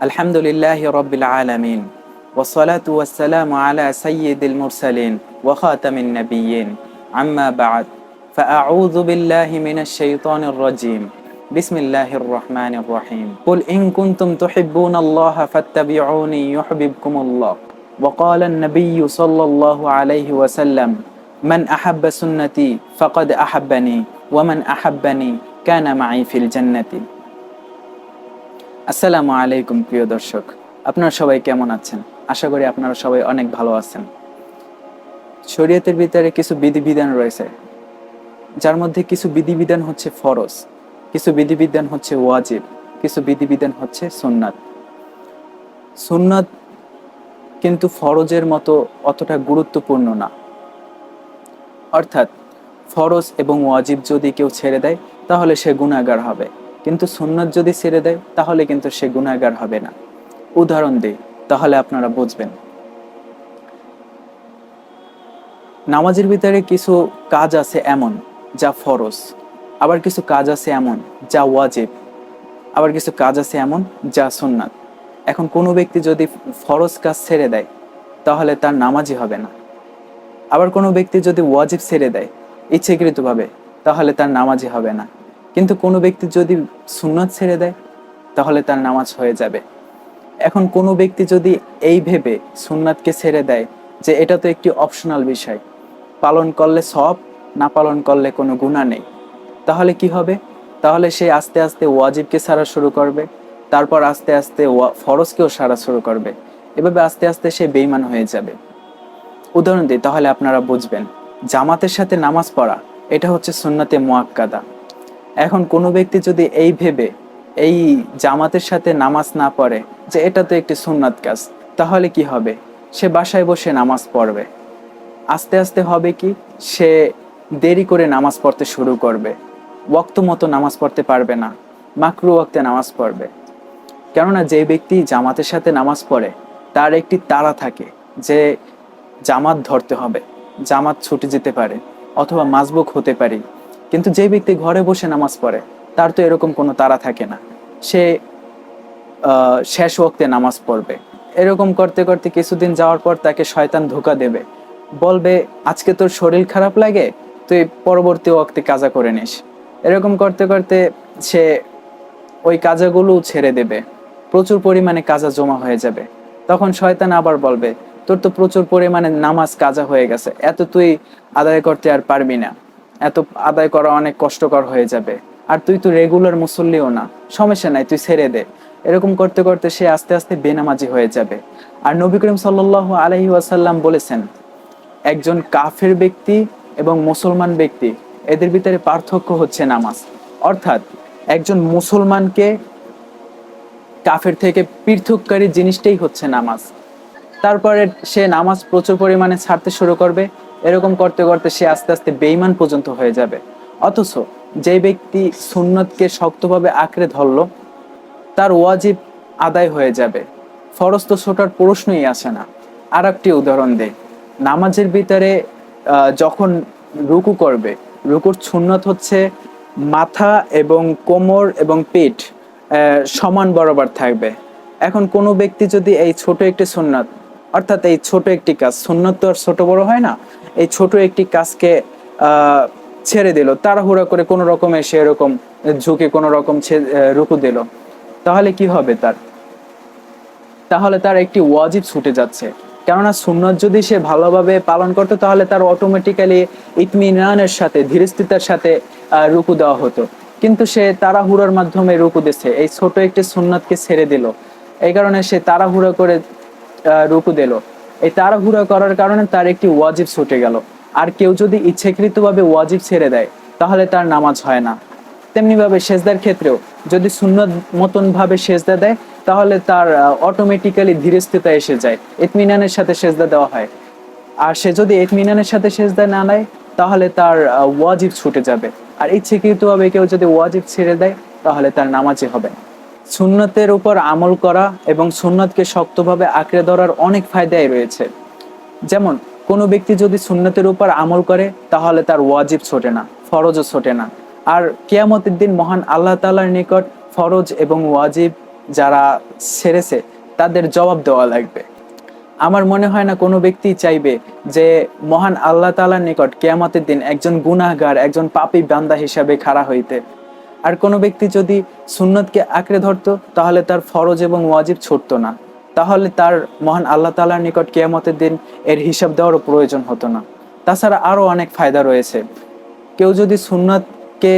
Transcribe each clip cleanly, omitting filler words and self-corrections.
আলহামদুলিল্লাহি রাব্বিল আলামিন ওয়াসসালাতু ওয়াসসালামু আলা সাইয়্যিদিল মুরসালিন ওয়া খাতামিন নাবিয়্যিন আম্মা বা'দ ফাআউযু বিল্লাহি মিনাশ শাইতানির রাজীম বিসমিল্লাহির রহমানির রহিম কুল ইন কুনতুম তুহিব্বুনাল্লাহা ফাত্তাবিউনি ইউহিব্বুকুমুল্লাহ ওয়া ক্বালা আন-নাবিয়্যু সাল্লাল্লাহু আলাইহি ওয়াসাল্লাম মান আহাব্বা সুন্নতি ফাকাদ আহাব্বানি ওয়া মান আহাব্বানি কানা মাই ফিল জান্নাতি। আসসালামু আলাইকুম প্রিয় দর্শক, আপনারা সবাই কেমন আছেন? আশা করি আপনারা সবাই অনেক ভালো আছেন। শরীয়তের ভিতরে কিছু বিধিবিধান রয়েছে, যার মধ্যে কিছু বিধিবিধান হচ্ছে ফরজ, কিছু বিধিবিধান হচ্ছে ওয়াজিব, কিছু বিধিবিধান হচ্ছে সুন্নাত। সুন্নাত কিন্তু ফরজের মতো অতটা গুরুত্বপূর্ণ না। অর্থাৎ ফরজ এবং ওয়াজিব যদি কেউ ছেড়ে দেয় তাহলে সে গুনাহগার হবে, কিন্তু সুন্নাত যদি ছেড়ে দেয় তাহলে কিন্তু সে গুনাহগার হবে না। উদাহরণ দিই, তাহলে আপনারা বুঝবেন। নামাজের ভিতরে কিছু কাজ আছে এমন যা ফরজ, আবার কিছু কাজ আছে এমন যা ওয়াজিব, আবার কিছু কাজ আছে এমন যা সুন্নাত। এখন কোনো ব্যক্তি যদি ফরজ কাজ ছেড়ে দেয় তাহলে তার নামাজই হবে না। আবার কোনো ব্যক্তি যদি ওয়াজিব ছেড়ে দেয় ইচ্ছাকৃতভাবে তাহলে তার নামাজই হবে না। কিন্তু কোনো ব্যক্তি যদি সুন্নাত ছেড়ে দেয় তাহলে তার নামাজ হয়ে যাবে। এখন কোনো ব্যক্তি যদি এই ভেবে সুন্নাতকে ছেড়ে দেয় যে এটা তো একটি অপশনাল বিষয়, পালন করলে সওয়াব, না পালন করলে কোনো গুনাহ নেই, তাহলে কি হবে? তাহলে সে আস্তে আস্তে ওয়াজিবকে ছাড়া শুরু করবে, তারপর আস্তে আস্তে ফরজকেও ছাড়া শুরু করবে। এভাবে আস্তে আস্তে সে বেঈমান হয়ে যাবে। উদাহরণ দিই, তাহলে আপনারা বুঝবেন। জামাতের সাথে নামাজ পড়া এটা হচ্ছে সুন্নাতে মুআক্কাদা। এখন কোনো ব্যক্তি যদি এই ভেবে এই জামাতের সাথে নামাজ না পড়ে যে এটা তো একটি সুন্নাত কাজ, তাহলে কি হবে? সে বাসায় বসে নামাজ পড়বে। আস্তে আস্তে হবে কি, সে দেরি করে নামাজ পড়তে শুরু করবে, ওয়াক্ত মতো নামাজ পড়তে পারবে না, মাকরু ওয়াক্তে নামাজ পড়বে। কেননা যে ব্যক্তি জামাতের সাথে নামাজ পড়ে তার একটি তাড়া থাকে যে জামাত ধরতে হবে, জামাত ছুটে যেতে পারে অথবা মাসবুক হতে পারি। কিন্তু যে ব্যক্তি ঘরে বসে নামাজ পড়ে তার তো এরকম কোনো তাড়া থাকে না, সে শেষ ওয়াক্তে নামাজ পড়বে। এরকম করতে করতে কিছুদিন যাওয়ার পর তাকে শয়তান ধোঁকা দেবে, বলবে আজকে তোর শরীর খারাপ লাগে, তুই পরবর্তী ওয়াক্তে কাজা করে নিস। এরকম করতে করতে সে ওই কাজাগুলো ছেড়ে দেবে, প্রচুর পরিমাণে কাজা জমা হয়ে যাবে। তখন শয়তান আবার বলবে তোর তো প্রচুর পরিমাণে নামাজ কাজা হয়ে গেছে, এত তুই আদায় করতে আর পারবি না, এত আদায় করা অনেক কষ্টকর হয়ে যাবে, আর তুই তো রেগুলার মুসল্লিও না, সমস্যা নাই, তুই ছেড়ে দে। এরকম করতে করতে সে আস্তে আস্তে বেনামাজি হয়ে যাবে। আর নবী করিম সাল্লাল্লাহু আলাইহি ওয়াসাল্লাম বলেছেন, একজন কাফের ব্যক্তি এবং মুসলমান ব্যক্তি এদের ভিতরে পার্থক্য হচ্ছে নামাজ। অর্থাৎ একজন মুসলমানকে কাফের থেকে পৃথককারী জিনিসটাই হচ্ছে নামাজ। তারপরে সে নামাজ প্রচুর পরিমাণে ছাড়তে শুরু করবে। এরকম করতে করতে সে আস্তে আস্তে বেঈমান পর্যন্ত হয়ে যাবে। অথচ যে ব্যক্তি সুন্নতকে শক্তভাবে আঁকড়ে ধরলো তার ওয়াজিব আদায় হয়ে যাবে, ফরজ তো ছোটার প্রশ্নই আসে না। আর একটি উদাহরণ দেই, নামাজের ভিতরে যখন রুকু করবে, রুকুর সুন্নত হচ্ছে মাথা এবং কোমর এবং পিঠ সমান বরাবর থাকবে। এখন কোনো ব্যক্তি যদি এই ছোট একটি সুন্নত, অর্থাৎ এই ছোট একটি কাজ, সুন্নত তো আর ছোট বড় হয় না, এই ছোট একটি কাজকে ছেড়ে দিল, তাড়াহুড়া করে কোনো রকমে সে এরকম ঝুঁকে কোনো রকম রুকু দিল, তাহলে কি হবে তার? তাহলে তার একটি ওয়াজিব ছুটে যাচ্ছে। কেননা সুন্নত যদি সে ভালোভাবে পালন করতো তাহলে তার অটোমেটিক্যালি ইতমিনানের সাথে, ধীরস্থিতার সাথে রুকু দেওয়া হতো। কিন্তু সে তাড়াহুড়ার মাধ্যমে রুকু দিচ্ছে, এই ছোট একটি সুন্নতকে ছেড়ে দিল, এই কারণে সে তাড়াহুড়া করে রুকু দিল। এই তাড়াহুড়া করার কারণে তার একটি ওয়াজিব ছুটে গেল। আর কেউ যদি ইচ্ছাকৃতভাবে ওয়াজিব ছেড়ে দেয় তাহলে তার নামাজ হয় না। তেমনিভাবে সেজদার ক্ষেত্রেও যদি সুন্নত মতন ভাবে সেজদা দেয় তাহলে তার অটোমেটিক্যালি ধীরস্থিতা এসে যায়, ইতমিনানের সাথে সেজদা দেওয়া হয়। আর সে যদি ইতমিনানের সাথে সেজদা না নেয় তাহলে তার ওয়াজিব ছুটে যাবে। আর ইচ্ছাকৃতভাবে কেউ যদি ওয়াজিব ছেড়ে দেয় তাহলে তার নামাজই হবে না। সুন্নতের উপর আমল করা এবং সুন্নতকে শক্তভাবে আঁকড়ে ধরার অনেক ফায়দাই রয়েছে। যেমন কোনো ব্যক্তি যদি সুন্নতের উপর আমল করে তাহলে তার ওয়াজিব ছোটে না, ফরজও ছোটে না। আর কিয়ামতের দিন মহান আল্লাহ তাআলার নিকট ফরজ এবং ওয়াজিব যারা ছেড়েছে তাদের জবাব দেওয়া লাগবে। আমার মনে হয় না কোনো ব্যক্তি চাইবে যে মহান আল্লাহ তাআলার নিকট কিয়ামতের দিন একজন গুনাহগার, একজন পাপী বান্দা হিসাবে খাড়া হইতে। আর কোনো ব্যক্তি যদি সুন্নতকে আঁকড়ে ধরতো তাহলে তার ফরজ এবং ওয়াজিব ছুটতো না, তাহলে তার মহান আল্লাহ তাআলার নিকট কিয়ামতের দিন এর হিসাব দেওয়ারও প্রয়োজন হতো না। তাছাড়া আরও অনেক ফায়দা রয়েছে। কেউ যদি সুন্নতকে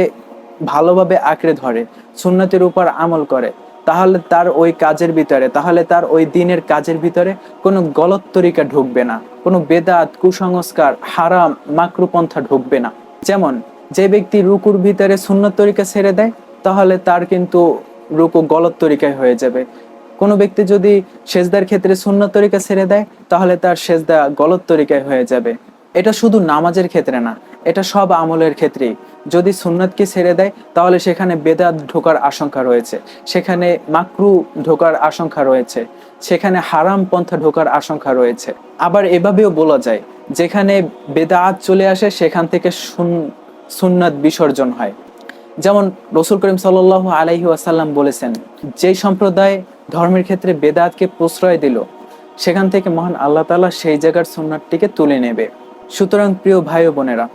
ভালোভাবে আঁকড়ে ধরে, সুন্নতের উপর আমল করে, তাহলে তার ওই কাজের ভিতরে, তাহলে তার ওই দিনের কাজের ভিতরে কোনো গলত তরিকা ঢুকবে না, কোনো বেদাত, কুসংস্কার, হারাম, মাকরুপন্থা ঢুকবে না। যেমন যে ব্যক্তি রুকুর ভিতরে সুন্নত তরিকা ছেড়ে দেয় তাহলে তার কিন্তু রুকু গলত তরিকায় হয়ে যাবে। কোনো ব্যক্তি যদি সেজদার ক্ষেত্রে সুন্নত তরিকা ছেড়ে দেয় তাহলে তার সেজদা গলত তরিকায় হয়ে যাবে। এটা শুধু নামাজের ক্ষেত্রে না, এটা সব আমলের ক্ষেত্রেই। যদি সুন্নাতকে ছেড়ে দেয় তাহলে সেখানে বেদাত ঢোকার আশঙ্কা রয়েছে, সেখানে মাকরু ঢোকার আশঙ্কা রয়েছে, সেখানে হারাম পন্থা ঢোকার আশঙ্কা রয়েছে। আবার এভাবেও বলা যায়, যেখানে বেদাত চলে আসে সেখান থেকে সুন্নাত বিসর্জন হয়। যেমন রসুল করিম সাল্লাল্লাহু আলাইহি ওয়াসাল্লাম বলেছেন, যেই সম্প্রদায় ধর্মের ক্ষেত্রে বেদাতকে প্রশ্রয় দিল সেখান থেকে মহান আল্লাহ তাআলা সেই জায়গার সুন্নাতটিকে তুলে নেবে। সুতরাং প্রিয় ভাই ও বোনেরা,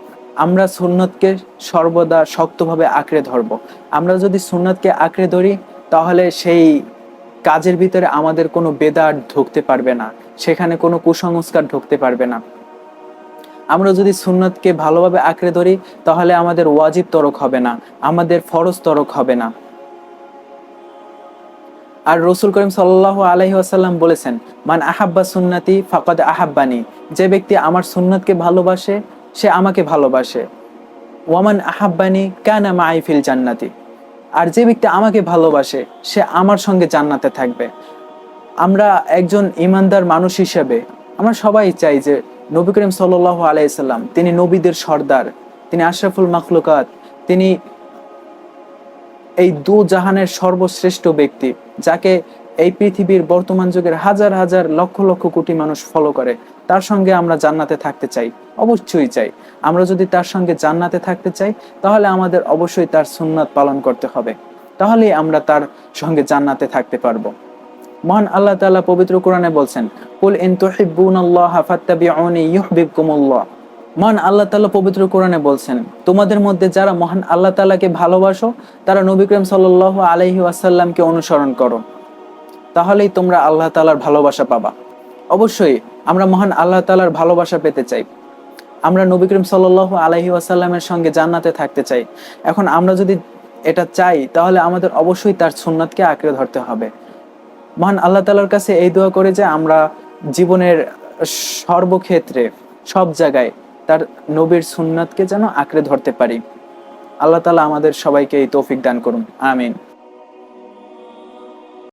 আমরা সুন্নতকে সর্বদা শক্তভাবে আঁকড়ে ধরব। আমরা যদি সুন্নতকে আঁকড়ে ধরি তাহলে সেই কাজের ভিতরে আমাদের কোনো বেদাত ঢুকতে পারবে না, সেখানে কোনো কুসংস্কার ঢুকতে পারবে না। আমরা যদি সুন্নতকে ভালোভাবে আঁকড়ে ধরি তাহলে আমাদের ওয়াজিব তরক হবে না, আমাদের ফরজ তরক হবে না। আর রসুল করিম সাল্লাল্লাহু আলাইহি ওয়াসাল্লাম বলেছেন, মান আহাব্বা সুন্নতি ফাকাদ আহাব্বানি, যে ব্যক্তি আমার সুন্নতকে ভালোবাসে সে আমাকে ভালোবাসে। ওয়ামান আহাব্বানি কানা মাই ফিল জান্নাতি, আর যে ব্যক্তি আমাকে ভালোবাসে সে আমার সঙ্গে জান্নাতে থাকবে। আমরা একজন ইমানদার মানুষ হিসেবে আমরা সবাই চাই যে নবী করিম সাল্লাল্লাহু আলাইহি সাল্লাম তিনি নবীদের সর্দার, তিনি আশরাফুল মাখলুকাত, তিনি এই দু জাহানের সর্বশ্রেষ্ঠ ব্যক্তি, যাকে এই পৃথিবীর বর্তমান যুগের হাজার হাজার লক্ষ লক্ষ কোটি মানুষ ফলো করে। তার সঙ্গে আমরা জান্নাতে থাকতে চাই, অবশ্যই চাই। আমরা যদি তার সঙ্গে জান্নাতে থাকতে চাই তাহলে আমাদের অবশ্যই তার সুন্নাত পালন করতে হবে, তাহলেই আমরা তার সঙ্গে জান্নাতে থাকতে পারবো। মহান আল্লাহ তাআলা পবিত্র কোরআনে বলছেন, কুল ইন তুহিব্বুনাল্লাহা ফাত্তাবিউনি ইউহিব্বুকুমুল্লাহ। মহান আল্লাহ তাআলা পবিত্র কোরআনে বলছেন, তোমাদের মধ্যে যারা মহান আল্লাহ তাআলাকে ভালোবাসো তারা নবী করিম সাল্লাল্লাহু আলাইহি ওয়াসাল্লামকে অনুসরণ করো, তাহলেই তোমরা আল্লাহ তাআলার ভালোবাসা পাবা। অবশ্যই আমরা মহান আল্লাহ তাআলার ভালোবাসা পেতে চাই, আমরা নবী করিম সাল্লাল্লাহু আলাইহি ওয়াসাল্লামের সঙ্গে জান্নাতে থাকতে চাই। এখন আমরা যদি এটা চাই তাহলে আমাদের অবশ্যই তার সুন্নাতকে আঁকড়ে ধরতে হবে। মহান আল্লাহ তাআলার কাছে এই দোয়া করে যে আমরা জীবনের সর্বক্ষেত্রে সব জায়গায় তার নবীর সুন্নাতকে যেন আঁকড়ে ধরতে পারি। আল্লাহ তাআলা আমাদের সবাইকে এই তৌফিক দান করুন, আমিন।